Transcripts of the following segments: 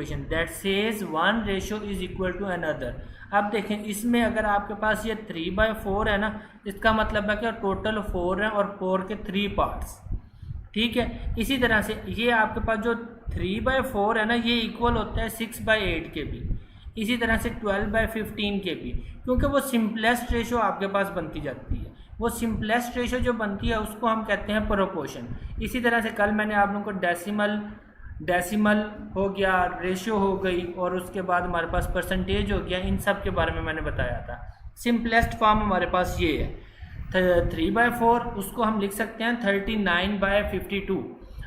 Equation that says 1 ratio is equal to another. अब देखें इसमें अगर आपके पास ये 3/4 है ना, इसका मतलब है कि टोटल 4 है और 4 के 3 पार्ट्स, ठीक है। इसी तरह से ये आपके पास जो 3/4 है ना, ये इक्वल होता है 6/8 के भी, इसी तरह से 12/15 के भी, क्योंकि वो सिंपलेस्ट रेशो आपके पास बनती जाती है। वो सिंपलेस्ट रेशो जो बनती है उसको हम कहते हैं प्रोपोर्शन। इसी तरह से कल मैंने आप लोगों को डेसिमल हो गया, रेशो हो गई, और उसके बाद हमारे पास परसेंटेज हो गया, इन सब के बारे में मैंने बताया था। सिंपलेस्ट फॉर्म हमारे पास ये है 3/4, उसको हम लिख सकते हैं 39/52।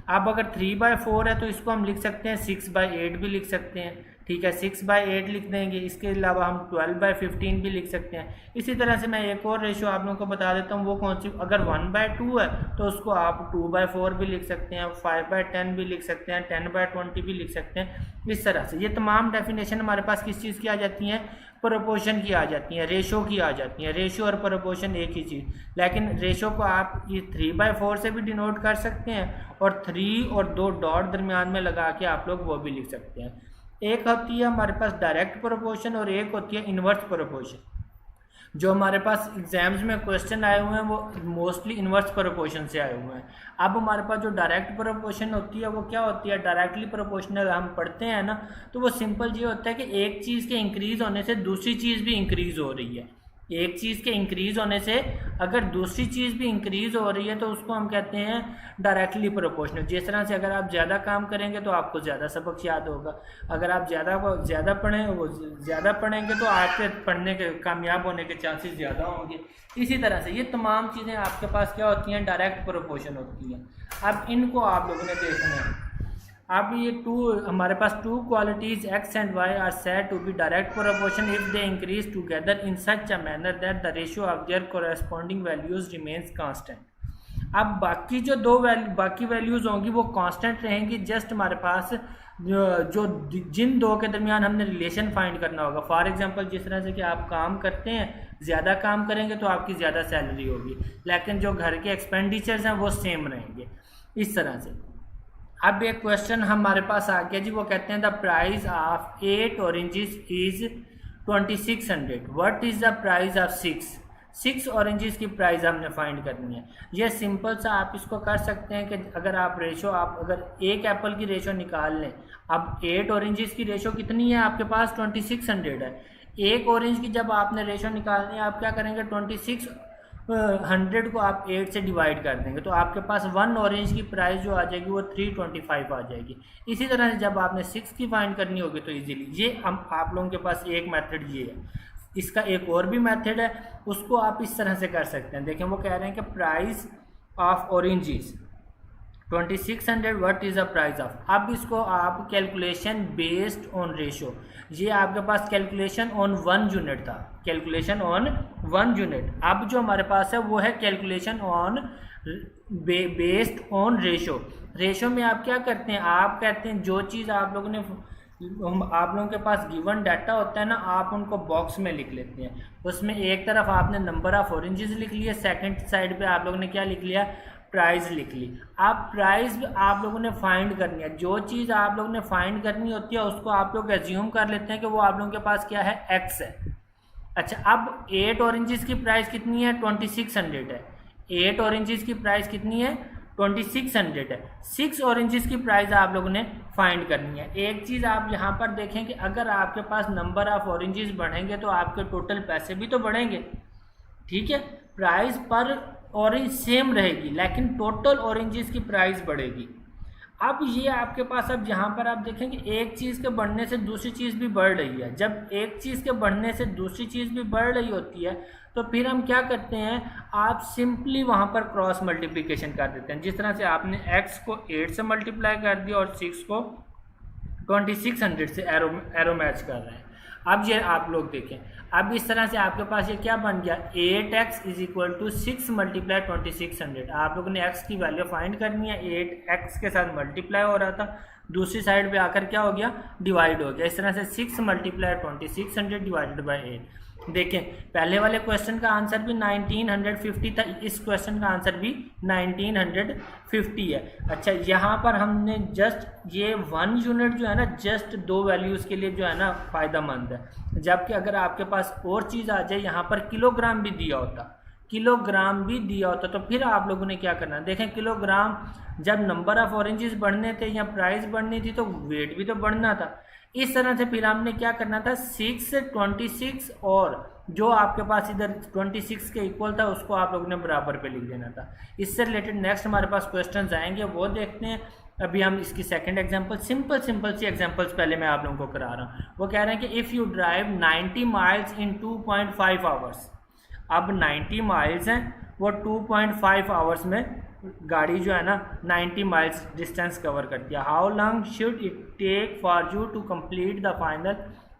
अब अगर 3/4 है तो इसको हम लिख सकते हैं 6/8 भी लिख सकते हैं, ठीक है, 6/8 लिख देंगे। इसके अलावा हम 12/15 भी लिख सकते हैं। इसी तरह से मैं एक और रेशो आप लोगों को बता देता हूँ, वो कौन सी, अगर 1/2 है तो उसको आप 2/4 भी लिख सकते हैं, 5/10 भी लिख सकते हैं, 10/20 भी लिख सकते हैं। इस तरह से ये तमाम डेफिनेशन हमारे पास किस चीज़ की आ जाती हैं, प्रोपोर्शन की आ जाती हैं, रेशो की आ जाती हैं। रेशो और प्रोपोर्शन एक ही चीज़, लेकिन रेशो को आप ये 3/4 से भी डिनोट कर सकते हैं, और 3 और 2 डॉट दरमियान में लगा के आप लोग वो भी लिख सकते हैं। एक होती है हमारे पास डायरेक्ट प्रोपोर्शन और एक होती है इन्वर्स प्रोपोर्शन। जो हमारे पास एग्जाम्स में क्वेश्चन आए हुए हैं वो मोस्टली इन्वर्स प्रोपोर्शन से आए हुए हैं। अब हमारे पास जो डायरेक्ट प्रोपोर्शन होती है वो क्या होती है, डायरेक्टली प्रोपोर्शनल हम पढ़ते हैं ना, तो वो सिंपल ये होता है कि एक चीज़ के इंक्रीज़ होने से दूसरी चीज़ भी इंक्रीज़ हो रही है। एक चीज़ के इंक्रीज़ होने से अगर दूसरी चीज़ भी इंक्रीज़ हो रही है तो उसको हम कहते हैं डायरेक्टली प्रोपोर्शनल। जिस तरह से अगर आप ज़्यादा काम करेंगे तो आपको ज़्यादा सबक याद होगा, अगर आप ज़्यादा पढ़ेंगे तो आपके पढ़ने के कामयाब होने के चांसेस ज़्यादा होंगे। इसी तरह से ये तमाम चीज़ें आपके पास क्या होती हैं, डायरेक्ट प्रोपोर्शन होती हैं। अब इनको आप लोगों ने देखना है। अब ये हमारे पास 2 quantities x and y are said to be direct proportion if they increase together in such a manner that the ratio of their corresponding values remains constant. अब बाकी जो बाकी वैल्यूज होंगी वो कांस्टेंट रहेंगी। जस्ट हमारे पास जो जिन दो के दरमियान हमने रिलेशन फाइंड करना होगा। फॉर एग्जांपल जिस तरह से कि आप काम करते हैं, ज़्यादा काम करेंगे तो आपकी ज़्यादा सैलरी होगी, लेकिन जो घर के एक्सपेंडिचर्स हैं वो सेम रहेंगे। इस तरह से अब एक क्वेश्चन हमारे पास आ गया जी, वो कहते हैं the price of 8 oranges is 2600, what is the price of 6 oranges की प्राइस हमने फाइंड करनी है। ये सिंपल सा आप इसको कर सकते हैं कि अगर आप अगर एक एप्पल की रेशो निकाल लें, अब 8 ऑरेंजेस की रेशो कितनी है आपके पास, 2600 है। एक ऑरेंज की जब आपने रेशो निकालनी है, आप क्या करेंगे, 2600 को आप 8 से डिवाइड कर देंगे तो आपके पास 1 ऑरेंज की प्राइस जो आ जाएगी वो 325 आ जाएगी। इसी तरह से जब आपने 6 की फाइंड करनी होगी तो इजीली ये हम आप लोगों के पास एक मेथड ये है। इसका एक और भी मेथड है, उसको आप इस तरह से कर सकते हैं। देखें वो कह रहे हैं कि price of oranges 2600, what is the price of. अब इसको आप कैलकुलेशन बेस्ड ऑन रेशो, ये आपके पास कैलकुलेशन ऑन 1 यूनिट था, कैलकुलेशन ऑन 1 यूनिट। अब जो हमारे पास है वो है calculation on based on ratio. Ratio में आप क्या करते हैं, आप कहते हैं जो चीज़ आप लोगों के पास गिवन डाटा होता है ना, आप उनको बॉक्स में लिख लेते हैं। उसमें एक तरफ आपने नंबर ऑफ ऑरेंजेस लिख लिए, सेकंड साइड पे आप लोगों ने क्या लिख लिया, प्राइस लिख ली। अब प्राइस आप लोगों ने फाइंड करनी है। जो चीज़ आप लोगों ने फाइंड करनी होती है उसको आप लोग एज्यूम कर लेते हैं कि वो आप लोगों के पास क्या है, x है। अच्छा, अब 8 ऑरेंजेस की प्राइस कितनी है, 2600 है। 8 ऑरेंजेस की प्राइस कितनी है, 2600 है। 6 ऑरेंजेस की प्राइस आप लोगों ने फाइंड करनी है। एक चीज़ आप यहाँ पर देखें कि अगर आपके पास नंबर ऑफ ऑरेंजेस बढ़ेंगे तो आपके टोटल पैसे भी तो बढ़ेंगे, ठीक है। प्राइस पर ऑरेंज सेम रहेगी लेकिन टोटल ऑरेंजेस की प्राइस बढ़ेगी। अब ये आपके पास, अब यहाँ पर आप देखेंगे एक चीज़ के बढ़ने से दूसरी चीज़ भी बढ़ रही है। जब एक चीज़ के बढ़ने से दूसरी चीज़ भी बढ़ रही होती है तो फिर हम क्या करते हैं, आप सिंपली वहाँ पर क्रॉस मल्टीप्लिकेशन कर देते हैं। जिस तरह से आपने x को 8 से मल्टीप्लाई कर दिया और 6 को 2600 से एरो मैच कर रहे हैं। अब ये आप लोग देखें, अब इस तरह से आपके पास ये क्या बन गया, 8x is equal to 6 multiply 2600। आप लोगों ने x की वैल्यू फाइंड करनी है, 8x के साथ मल्टीप्लाई हो रहा था, दूसरी साइड पे आकर क्या हो गया, डिवाइड हो गया। इस तरह से 6 मल्टीप्लाई 2600 डिवाइडेड बाई 8। देखें पहले वाले क्वेश्चन का आंसर भी 1950 था, इस क्वेश्चन का आंसर भी 1950 है। अच्छा यहाँ पर हमने जस्ट ये 1 यूनिट जो है ना जस्ट 2 वैल्यूज़ के लिए जो है ना फ़ायदेमंद है, जबकि अगर आपके पास और चीज़ आ जाए, यहाँ पर किलोग्राम भी दिया होता, किलोग्राम भी दिया होता तो फिर आप लोगों ने क्या करना, देखें किलोग्राम जब नंबर ऑफ ऑरेंजेस बढ़ने थे या प्राइस बढ़नी थी तो वेट भी तो बढ़ना था। इस तरह से फिर हमने क्या करना था 6 26 और जो आपके पास इधर 26 के इक्वल था उसको आप लोगों ने बराबर पे लिख देना था। इससे रिलेटेड नेक्स्ट हमारे पास क्वेश्चंस आएंगे, वो देखते हैं। अभी हम इसकी सेकंड एग्जांपल, सिंपल सी एग्जांपल्स पहले मैं आप लोगों को करा रहा हूँ। वो कह रहे हैं कि if you drive 90 miles in 2.5 hours. अब 90 माइल्स हैं, वो 2.5 आवर्स में गाड़ी जो है ना 90 माइल्स डिस्टेंस कवर करती है। How long should it take for you to complete the final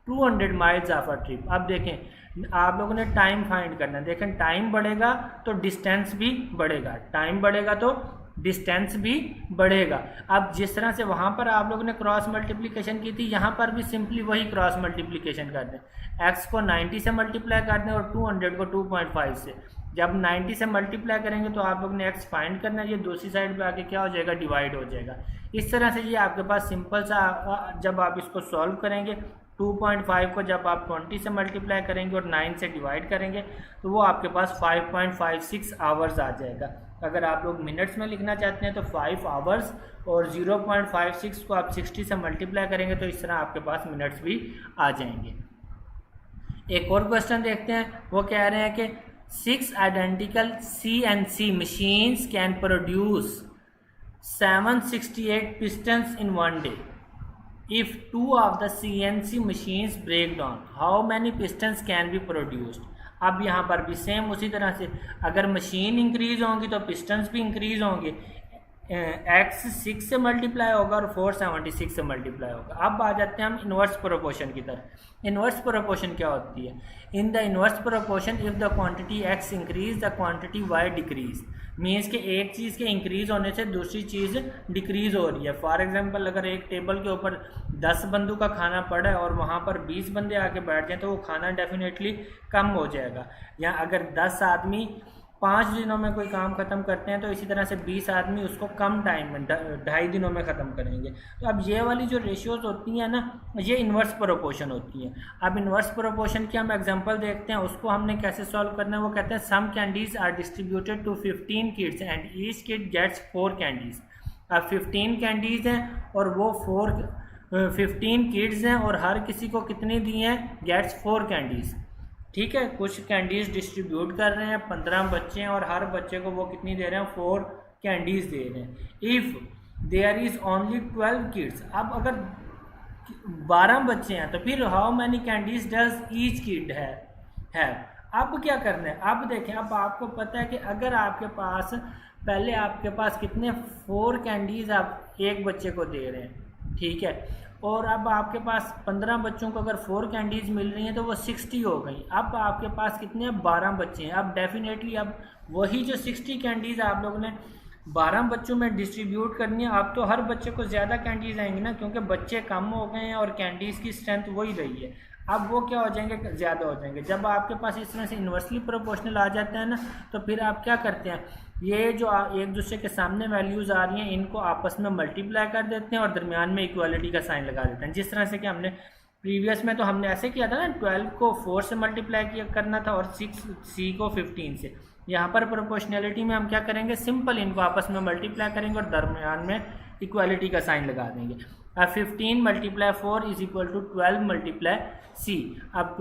200 miles of a trip. अब देखें आप लोगों ने टाइम फाइंड करना है। देखें टाइम बढ़ेगा तो डिस्टेंस भी बढ़ेगा, टाइम बढ़ेगा तो डिस्टेंस भी बढ़ेगा। अब जिस तरह से वहाँ पर आप लोगों ने क्रॉस मल्टीप्लिकेशन की थी, यहाँ पर भी सिंपली वही क्रॉस मल्टीप्लिकेशन कर दें। x को 90 से मल्टीप्लाई कर दें और 200 को 2.5 से। जब 90 से मल्टीप्लाई करेंगे तो आप लोग ने x फाइंड करना है, ये दूसरी साइड पे आके क्या हो जाएगा, डिवाइड हो जाएगा। इस तरह से ये आपके पास सिंपल सा, जब आप इसको सॉल्व करेंगे 2.5 को जब आप 20 से मल्टीप्लाई करेंगे और 9 से डिवाइड करेंगे तो वो आपके पास 5.56 आवर्स आ जाएगा। अगर आप लोग मिनट्स में लिखना चाहते हैं तो 5 आवर्स और 0.56 को आप 60 से मल्टीप्लाई करेंगे तो इस तरह आपके पास मिनट्स भी आ जाएंगे। एक और क्वेश्चन देखते हैं। वो कह रहे हैं कि 6 identical CNC machines can produce 768 pistons in one day. If 2 of the CNC machines break down, how many pistons can be produced? अब यहाँ पर भी सेम उसी तरह से अगर मशीन इंक्रीज होंगी तो पिस्टन्स भी इंक्रीज होंगे। x 6 से मल्टीप्लाई होगा और 476 से मल्टीप्लाई होगा। अब आ जाते हैं हम इन्वर्स प्रोपोर्शन की तरफ। इन्वर्स प्रोपोर्शन क्या होती है? In the inverse proportion if the quantity x increase the quantity y decrease. Means के एक चीज़ के इंक्रीज होने से दूसरी चीज़ डिक्रीज हो रही है। फॉर एग्जांपल अगर एक टेबल के ऊपर 10 बंदों का खाना पड़ा है और वहाँ पर 20 बंदे आके बैठ जाएं तो वो खाना डेफिनेटली कम हो जाएगा। या अगर 10 आदमी 5 दिनों में कोई काम ख़त्म करते हैं तो इसी तरह से 20 आदमी उसको कम टाइम में 2.5 दिनों में ख़त्म करेंगे। तो अब ये वाली जो रेशियोज होती हैं ना, ये इन्वर्स प्रोपोर्शन होती हैं। अब इन्वर्स प्रोपोर्शन की हम एग्जांपल देखते हैं, उसको हमने कैसे सॉल्व करना है। वो कहते हैं some candies are distributed to 15 kids and each kid gets 4 candies. अब 15 कैंडीज हैं और वो 15 किड्स हैं और हर किसी को कितनी दी हैं, गेट्स 4 कैंडीज। ठीक है, कुछ कैंडीज डिस्ट्रीब्यूट कर रहे हैं, 15 बच्चे हैं और हर बच्चे को वो कितनी दे रहे हैं, 4 कैंडीज दे रहे हैं। If there is only 12 kids, अब अगर 12 बच्चे हैं तो फिर how many candies does each kid है। अब क्या करना है, अब देखें, अब आपको पता है कि अगर आपके पास पहले आपके पास कितने 4 कैंडीज आप एक बच्चे को दे रहे हैं, ठीक है, और अब आपके पास 15 बच्चों को अगर 4 कैंडीज मिल रही हैं तो वो 60 हो गई। अब आपके पास कितने 12 बच्चे हैं। अब डेफिनेटली अब वही जो 60 कैंडीज आप लोगों ने 12 बच्चों में डिस्ट्रीब्यूट करनी है। अब तो हर बच्चे को ज़्यादा कैंडीज आएंगी ना, क्योंकि बच्चे कम हो गए हैं और कैंडीज़ की स्ट्रेंथ वही रही है। अब वो क्या हो जाएंगे, ज़्यादा हो जाएंगे। जब आपके पास इस तरह से इन्वर्सली प्रोपोर्शनल आ जाता है ना, तो फिर आप क्या करते हैं, ये जो एक दूसरे के सामने वैल्यूज़ आ रही हैं इनको आपस में मल्टीप्लाई कर देते हैं और दरमियान में इक्वालिटी का साइन लगा देते हैं। जिस तरह से कि हमने प्रीवियस में तो हमने ऐसे किया था ना, 12 को 4 से मल्टीप्लाई करना था और 6c को 15 से। यहाँ पर प्रोपोर्शनलिटी में हम क्या करेंगे, सिंपल इनको आपस में मल्टीप्लाई करेंगे और दरमियान में इक्वालिटी का साइन लगा देंगे। अब 15 multiply 4 is equal to 12 multiply c। अब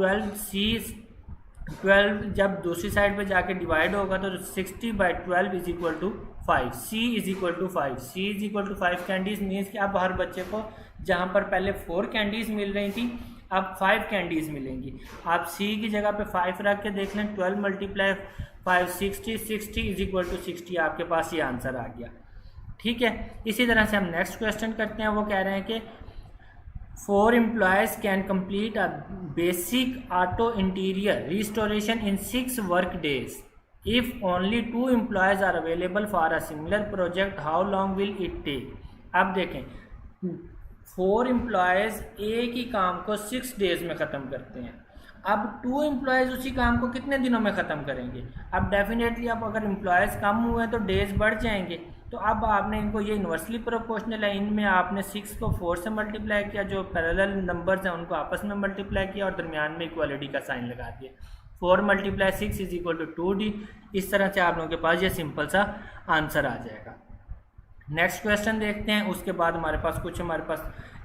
12 जब दूसरी साइड पे जाके डिवाइड होगा तो 60/12 is equal to 5। c is equal to 5। c is equal to 5 candies means कि अब हर बच्चे को जहाँ पर पहले 4 कैंडीज मिल रही थी अब 5 कैंडीज मिलेंगी। आप c की जगह पे 5 रख के देख लें, 12 मल्टीप्लाई 5 60 इज इक्वल टू 60। आपके पास ये आंसर आ गया। ठीक है, इसी तरह से हम नेक्स्ट क्वेश्चन करते हैं। वो कह रहे हैं कि 4 employees can complete a basic auto interior restoration in 6 work days. If only 2 employees are available for a similar project, how long will it take? अब देखें, 4 employees एक ही काम को 6 days में ख़त्म करते हैं। अब 2 एम्प्लॉयज़ उसी काम को कितने दिनों में ख़त्म करेंगे? अब डेफिनेटली अब अगर एम्प्लॉयज़ कम हुए हैं तो डेज बढ़ जाएंगे। तो अब आपने इनको, ये इन्वर्सली प्रोपोर्शनल है, इनमें आपने 6 को 4 से मल्टीप्लाई किया, जो पैरेलल नंबर्स हैं उनको आपस में मल्टीप्लाई किया और दरमियान में इक्वालिटी का साइन लगा दिया। 4 × 6 = 2D। इस तरह से आप लोगों के पास ये सिंपल सा आंसर आ जाएगा। नेक्स्ट क्वेश्चन देखते हैं, उसके बाद हमारे पास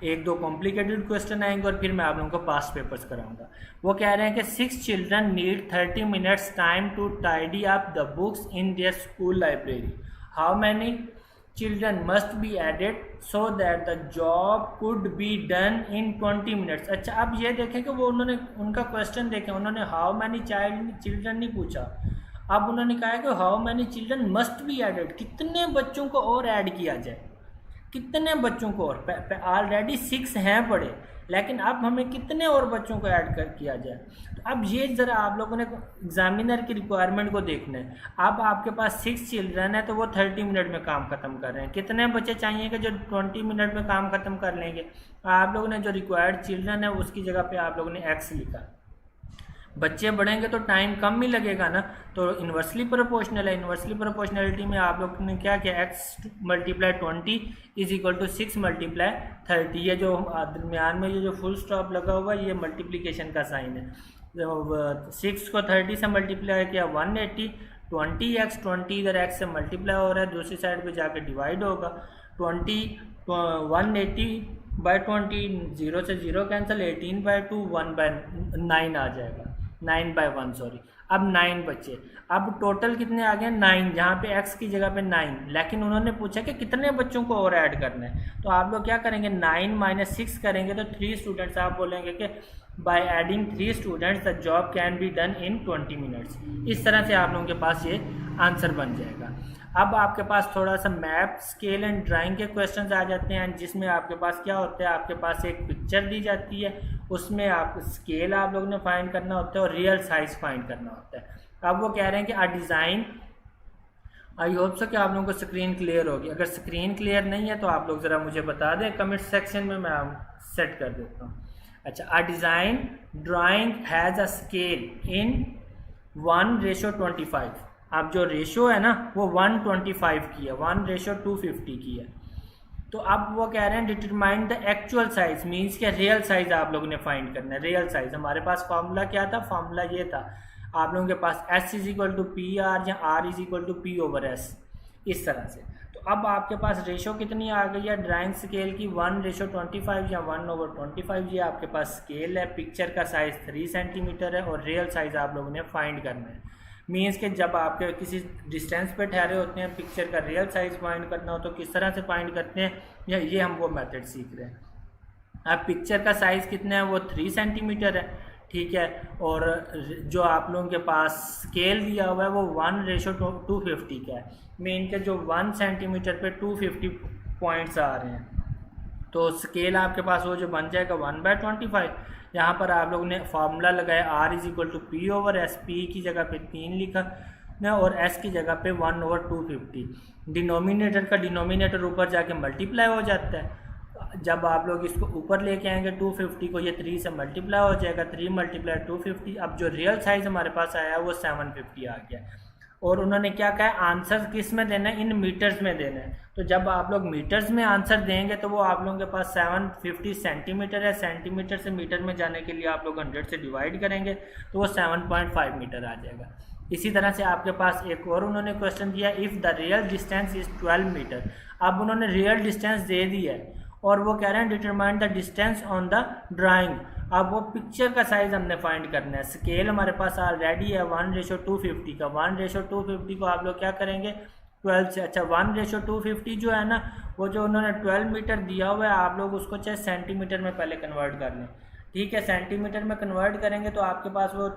1-2 कॉम्प्लिकेटेड क्वेश्चन आएंगे और फिर मैं आप लोगों को पास्ट पेपर्स कराऊंगा। वो कह रहे हैं कि 6 children need 30 minutes time to tidy up the books in their school library. How many children must be added so that the job could be done in 20 minutes. अच्छा, अब ये देखें कि वो उन्होंने उनका क्वेश्चन देखें, उन्होंने हाउ मैनी चिल्ड्रन नहीं पूछा, अब उन्होंने कहा है कि how many children must be added, कितने बच्चों को और ऐड किया जाए, कितने बच्चों को और, ऑलरेडी 6 हैं पढ़े, लेकिन अब हमें कितने और बच्चों को ऐड किया जाए। तो अब ये ज़रा आप लोगों ने एग्जामिनर की रिक्वायरमेंट को देखना है। अब आपके पास 6 चिल्ड्रन है तो वो 30 मिनट में काम ख़त्म कर रहे हैं, कितने बच्चे चाहिए कि जो 20 मिनट में काम ख़त्म कर लेंगे। आप लोगों ने जो रिक्वायर्ड चिल्ड्रन है उसकी जगह पे आप लोगों ने x लिखा। बच्चे बढ़ेंगे तो टाइम कम ही लगेगा ना, तो इन्वर्सली प्रोपोर्शनल है। इन्वर्सली प्रोपोर्शनलिटी में आप लोग ने क्या किया, x × 20 = 6 × 30। ये जो दरमियान में ये जो फुल स्टॉप लगा हुआ ये मल्टीप्लिकेशन का साइन है। 6 को 30 से मल्टीप्लाई किया 180, 20x, 20 इधर x से मल्टीप्लाई हो रहा है, दूसरी साइड पे जाके डिवाइड होगा। 180/20, 0 से 0 कैंसिल, 18/2, 1/9 आ जाएगा, 9/1 सॉरी। अब 9 बच्चे, अब टोटल कितने आ गए 9, जहाँ पे x की जगह पे 9, लेकिन उन्होंने पूछा कि कितने बच्चों को और ऐड करना है। तो आप लोग क्या करेंगे, 9 - 6 करेंगे तो 3 स्टूडेंट्स, आप बोलेंगे कि by adding 3 students the job can be done in 20 minutes. इस तरह से आप लोगों के पास ये आंसर बन जाएगा। अब आपके पास थोड़ा सा मैप, स्केल एंड ड्राइंग के क्वेश्चंस आ जाते हैं, जिसमें आपके पास क्या होता है, आपके पास एक पिक्चर दी जाती है, उसमें आप स्केल आप लोगों ने फाइंड करना होता है और रियल साइज फाइंड करना होता है। अब वो कह रहे हैं कि डिज़ाइन, आई होप सो कि आप लोगों को स्क्रीन क्लियर होगी। अगर स्क्रीन क्लियर नहीं है तो आप लोग ज़रा मुझे बता दें कमेंट सेक्शन में, मैं सेट कर देता हूँ। अच्छा, a design drawing has a scale in 1:25। अब जो रेशो है ना वो 1:25 की है, 1:250 की है। तो अब वो कह रहे हैं determine the actual size, means के रियल साइज आप लोगों ने फाइंड करना है। रियल साइज हमारे पास फार्मूला क्या था, फार्मूला ये था आप लोगों के पास S = PR या R = P/S, इस तरह से। तो अब आपके पास रेशो कितनी आ गई है ड्राइंग स्केल की, 1:25 या 1/25। ये आपके पास स्केल है, पिक्चर का साइज़ 3 सेंटीमीटर है और रियल साइज़ आप लोगों ने फाइंड करना है। मीन्स के जब आपके किसी डिस्टेंस पे ठहरे होते हैं, पिक्चर का रियल साइज़ फाइंड करना हो तो किस तरह से फाइंड करते हैं, या ये हम वो मेथड सीख रहे हैं। अब पिक्चर का साइज़ कितना है, वो 3 सेंटीमीटर है, ठीक है। और जो आप लोगों के पास स्केल दिया हुआ है वो 1:250 का है, मीन के जो 1 सेंटीमीटर पे 250 पॉइंट्स आ रहे हैं। तो स्केल आपके पास वो जो बन जाएगा 1/25। यहाँ पर आप लोगों ने फार्मूला लगाया R = P/S, P की जगह पे 3 लिखा ना और S की जगह पे 1/250। डिनोमिनेटर का डिनोमिनेटर ऊपर जाके मल्टीप्लाई हो जाता है। जब आप लोग इसको ऊपर लेके आएंगे 250 को, ये 3 से मल्टीप्लाई हो जाएगा, 3 × 250। अब जो रियल साइज़ हमारे पास आया है वो 750 आ गया। और उन्होंने क्या कहा है, आंसर किस में देना है, इन मीटर्स में देना है। तो जब आप लोग मीटर्स में आंसर देंगे तो वो आप लोगों के पास 750 सेंटीमीटर है, सेंटीमीटर से मीटर में जाने के लिए आप लोग 100 से डिवाइड करेंगे तो वो 7.5 मीटर आ जाएगा। इसी तरह से आपके पास एक और उन्होंने क्वेश्चन दिया, if the real distance is 12 metre. अब उन्होंने रियल डिस्टेंस दे दी है और वो कह रहे हैं determine the distance on the drawing. अब वो पिक्चर का साइज़ हमने फाइंड करना है। स्केल हमारे पास ऑलरेडी है 1:250 का, 1:250 को आप लोग क्या करेंगे 12 से। अच्छा, 1:250 जो है ना, वो जो उन्होंने 12 मीटर दिया हुआ है, आप लोग उसको चाहे सेंटीमीटर में पहले कन्वर्ट कर लें, ठीक है। सेंटीमीटर में कन्वर्ट करेंगे तो आपके पास वो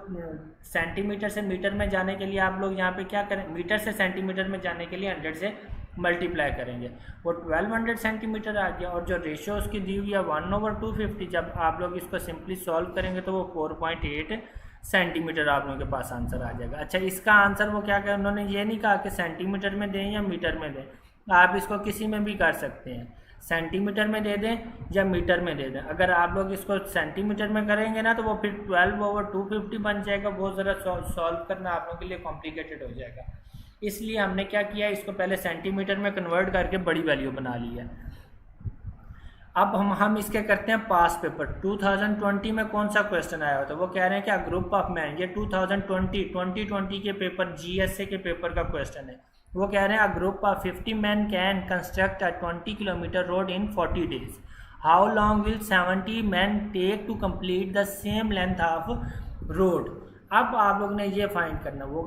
सेंटीमीटर से मीटर में जाने के लिए आप लोग यहाँ पे क्या करें, मीटर से सेंटीमीटर में जाने के लिए 100 से मल्टीप्लाई करेंगे, वो 1200 सेंटीमीटर आ गया। और जो रेशियो उसकी दी हुई है 1/250, जब आप लोग इसको सिंपली सॉल्व करेंगे तो वो 4.8 सेंटीमीटर आप लोगों के पास आंसर आ जाएगा। अच्छा, इसका आंसर वो क्या कहें, उन्होंने ये नहीं कहा कि सेंटीमीटर में दें या मीटर में दें, आप इसको किसी में भी कर सकते हैं। सेंटीमीटर में दे दें या मीटर में दे दें। अगर आप लोग इसको सेंटीमीटर में करेंगे ना तो वो फिर 12/250 बन जाएगा, बहुत ज़रा सॉल्व करना आप लोगों के लिए कॉम्प्लिकेटेड हो जाएगा। इसलिए हमने क्या किया, इसको पहले सेंटीमीटर में कन्वर्ट करके बड़ी वैल्यू बना ली है। अब हम इसके करते हैं पास पेपर। 2020 में कौन सा क्वेश्चन आया होता है, वो कह रहे हैं कि अ ग्रुप ऑफ मैन, ये 2020 के पेपर GSA के पेपर का क्वेश्चन है। वो कह रहे हैं a group of 50 man can construct a 20 kilometre road in 40 days, how long will 70 man take to complete the same length of road. अब आप लोग ने ये फाइंड करना, वो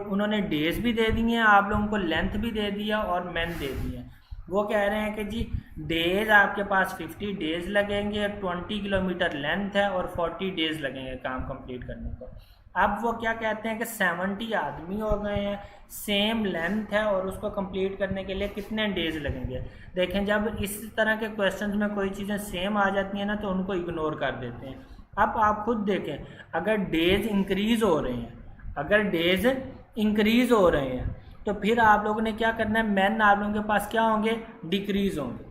उन्होंने डेज भी दे दिए हैं, आप लोगों को लेंथ भी दे दिया और मैन दे दिए। वो कह रहे हैं कि जी डेज आपके पास 50 डेज लगेंगे, 20 किलोमीटर लेंथ है और 40 डेज लगेंगे काम कंप्लीट करने को। अब वो क्या कहते हैं कि 70 आदमी हो गए हैं, सेम लेंथ है और उसको कंप्लीट करने के लिए कितने डेज लगेंगे। देखें, जब इस तरह के क्वेश्चंस में कोई चीज़ें सेम आ जाती हैं ना तो उनको इग्नोर कर देते हैं। अब आप खुद देखें, अगर डेज इंक्रीज़ हो रहे हैं तो फिर आप लोगों ने क्या करना है, मैन आप लोगों के पास क्या होंगे, डिक्रीज़ होंगे।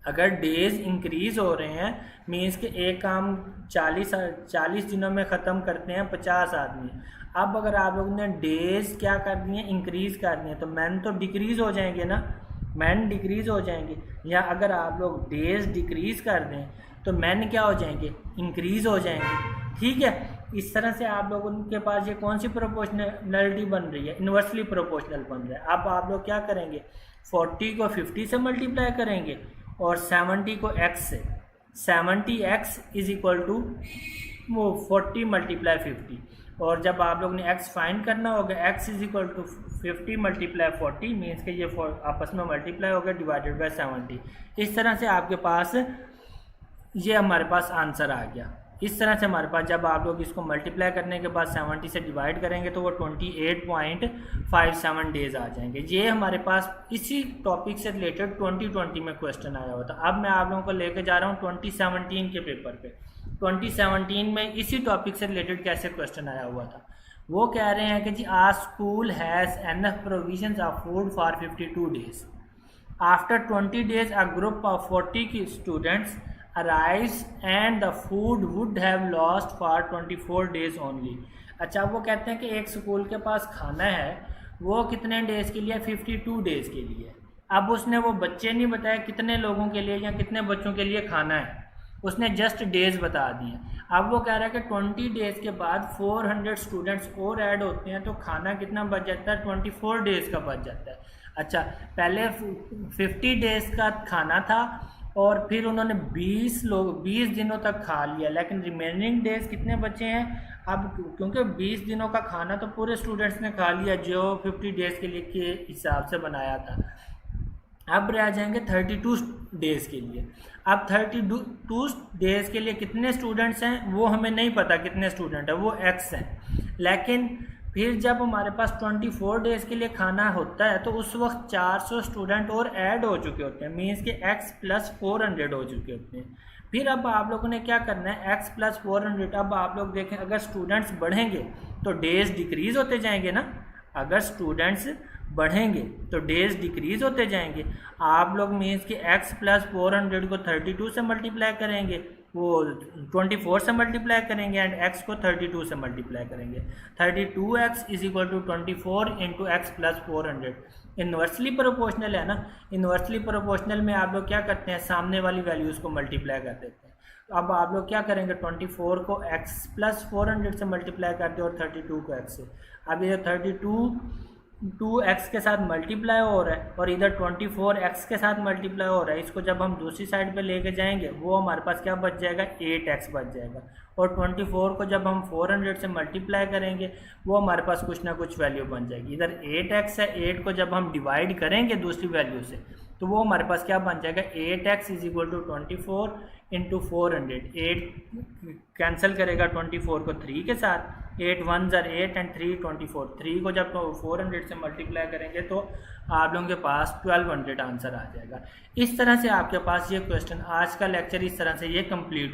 अगर डेज इंक्रीज़ हो रहे हैं मीन्स कि एक काम 40 दिनों में ख़त्म करते हैं 50 आदमी। अब अगर आप लोगों ने डेज क्या कर दिए, इंक्रीज़ कर दिए, तो मैन तो डिक्रीज़ हो जाएंगे ना, मैन डिक्रीज़ हो जाएंगे। या अगर आप लोग डेज डिक्रीज़ कर दें तो मैन क्या हो जाएंगे, इंक्रीज़ हो जाएंगे। ठीक है, इस तरह से आप लोगों के पास ये कौन सी प्रोपोर्शनलिटी बन रही है, इन्वर्सली प्रोपोर्शनल बन रहा है। अब आप लोग क्या करेंगे, 40 को 50 से मल्टीप्लाई करेंगे और 70 को x से। 70x is equal to 40 multiply 50, और जब आप लोग ने x फाइंड करना होगा, x is equal to 50 multiply 40 means के ये आपस में मल्टीप्लाई हो गया डिवाइडेड बाय 70। इस तरह से आपके पास ये हमारे पास आंसर आ गया। इस तरह से हमारे पास जब आप लोग इसको मल्टीप्लाई करने के बाद 70 से डिवाइड करेंगे तो वो 28.57 डेज आ जाएंगे। ये हमारे पास इसी टॉपिक से रिलेटेड 2020 में क्वेश्चन आया हुआ था। अब मैं आप लोगों को लेकर जा रहा हूँ 2017 के पेपर पे। 2017 में इसी टॉपिक से रिलेटेड कैसे क्वेश्चन आया हुआ था, वो कह रहे हैं कि जी a school has enough provisions of food for 52 days. After 20 days a group of 40 students arrives and the food would have lost for 24 days only। अच्छा, वो कहते हैं कि एक स्कूल के पास खाना है, वो कितने डेज़ के लिए, 52 डेज़ के लिए। अब उसने वो बच्चे नहीं बताया कितने लोगों के लिए या कितने बच्चों के लिए खाना है, उसने जस्ट डेज़ बता दिए। अब वो कह रहा है कि 20 डेज़ के बाद 400 स्टूडेंट्स और ऐड होते हैं तो खाना कितना बच जाता है, 24 डेज़ का बच जाता है। अच्छा, पहले 50 डेज़ का खाना था और फिर उन्होंने 20 दिनों तक खा लिया, लेकिन रिमेनिंग डेज कितने बचे हैं। अब क्योंकि 20 दिनों का खाना तो पूरे स्टूडेंट्स ने खा लिया जो 50 डेज़ के लिए के हिसाब से बनाया था। अब रह जाएंगे 32 डेज़ के लिए। अब 32 डेज़ के लिए कितने स्टूडेंट्स हैं वो हमें नहीं पता, कितने स्टूडेंट हैं वो x हैं। लेकिन फिर जब हमारे पास 24 डेज़ के लिए खाना होता है तो उस वक्त 400 स्टूडेंट और ऐड हो चुके होते हैं, मीन्स के x + 400 हो चुके होते हैं। फिर अब आप लोगों ने क्या करना है, x + 400। अब आप लोग देखें, अगर स्टूडेंट्स बढ़ेंगे तो डेज डिक्रीज़ होते जाएंगे ना, अगर स्टूडेंट्स बढ़ेंगे तो डेज डिक्रीज़ होते जाएंगे। आप लोग मीन्स कि x + 400 को 32 से मल्टीप्लाई करेंगे, वो 24 से मल्टीप्लाई करेंगे एंड x को 32 से मल्टीप्लाई करेंगे। 32x is equal to 24 into x + 400। Inversely proportional है ना, इन्वर्सली प्रोपोर्शनल में आप लोग क्या करते हैं, सामने वाली वैल्यूज़ को मल्टीप्लाई कर देते हैं। अब आप लोग क्या करेंगे, 24 को x + 400 से मल्टीप्लाई करते हैं और 32 को x से। अब ये 32 2x के साथ मल्टीप्लाई हो रहा है और इधर 24x के साथ मल्टीप्लाई हो रहा है। इसको जब हम दूसरी साइड पे लेके जाएंगे वो हमारे पास क्या बच जाएगा, 8x बच जाएगा। और 24 को जब हम 400 से मल्टीप्लाई करेंगे वो हमारे पास कुछ ना कुछ वैल्यू बन जाएगी। इधर 8x है, 8 को जब हम डिवाइड करेंगे दूसरी वैल्यू से तो वो हमारे पास क्या बन जाएगा, 8x is equal to 24 into 400। 8 cancel करेगा 24 को 3 के साथ, 8 1 ज़र 8 एंड 3 24। 3 को जब 400 से मल्टीप्लाई करेंगे तो आप लोगों के पास 1200 आंसर आ जाएगा। इस तरह से आपके पास ये क्वेश्चन, आज का लेक्चर इस तरह से ये कंप्लीट हो